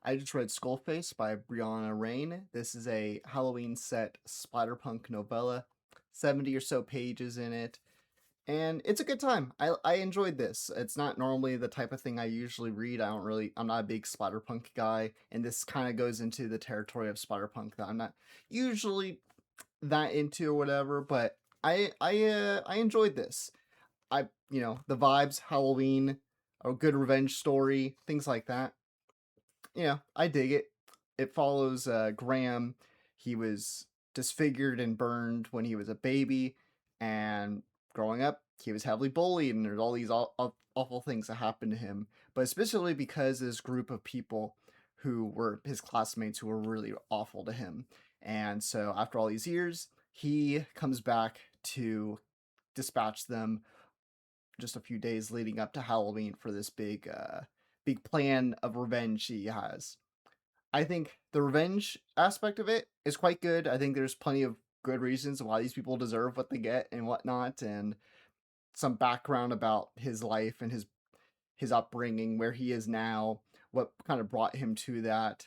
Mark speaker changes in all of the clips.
Speaker 1: I just read Skullface by Brianna Raine. This is a Halloween set spider-punk novella, 70 or so pages in it, and it's a good time. I enjoyed this. It's not normally the type of thing I usually read. I'm not a big spider-punk guy, and this kind of goes into the territory of spider-punk that I'm not usually that into or whatever, but I enjoyed this. The vibes, Halloween, a good revenge story, things like that. I dig it. It follows Graham. He was disfigured and burned when he was a baby, and growing up, he was heavily bullied, and there's all these awful things that happened to him. But especially because this group of people who were his classmates who were really awful to him. And so after all these years, he comes back to dispatch them just a few days leading up to Halloween for this big plan of revenge he has. I think the revenge aspect of it is quite good. I think there's plenty of good reasons why these people deserve what they get and whatnot, and some background about his life and his upbringing, where he is now, what kind of brought him to that.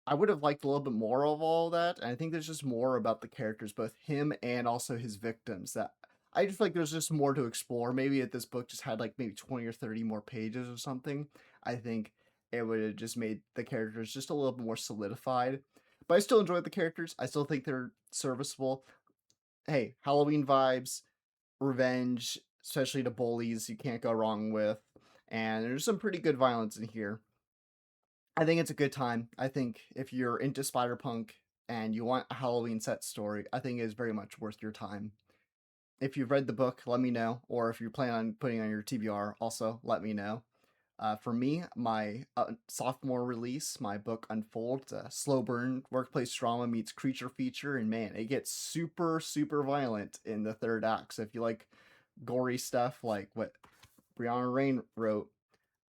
Speaker 1: I would have liked a little bit more of all that, and I think there's just more about the characters, both him and also his victims, that I just feel like there's just more to explore. Maybe if this book just had like maybe 20 or 30 more pages or something, I think it would have just made the characters just a little bit more solidified. But I still enjoyed the characters. I still think they're serviceable. Hey, Halloween vibes, revenge, especially to bullies, you can't go wrong with. And there's some pretty good violence in here. I think it's a good time. I think if you're into Spider-Punk and you want a Halloween set story, I think it is very much worth your time. If you've read the book, let me know. Or if you plan on putting on your TBR, also let me know. For me, my sophomore release, my book Unfold, slow burn workplace drama meets creature feature, and man, it gets super, super violent in the third act. So if you like gory stuff like what Brianna Raine wrote,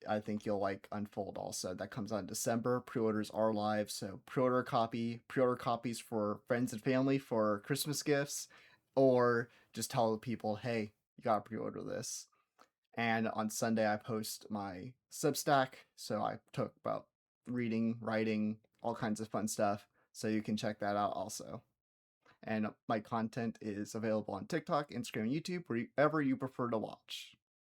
Speaker 1: I think you'll like Unfold also. That comes out in December. Pre-orders are live, so pre-order copies for friends and family for Christmas gifts, or just tell people, hey, you gotta pre-order this. And on Sunday, I post my Substack, so I talk about reading, writing, all kinds of fun stuff. So you can check that out also. And my content is available on TikTok, Instagram, and YouTube, wherever you prefer to watch.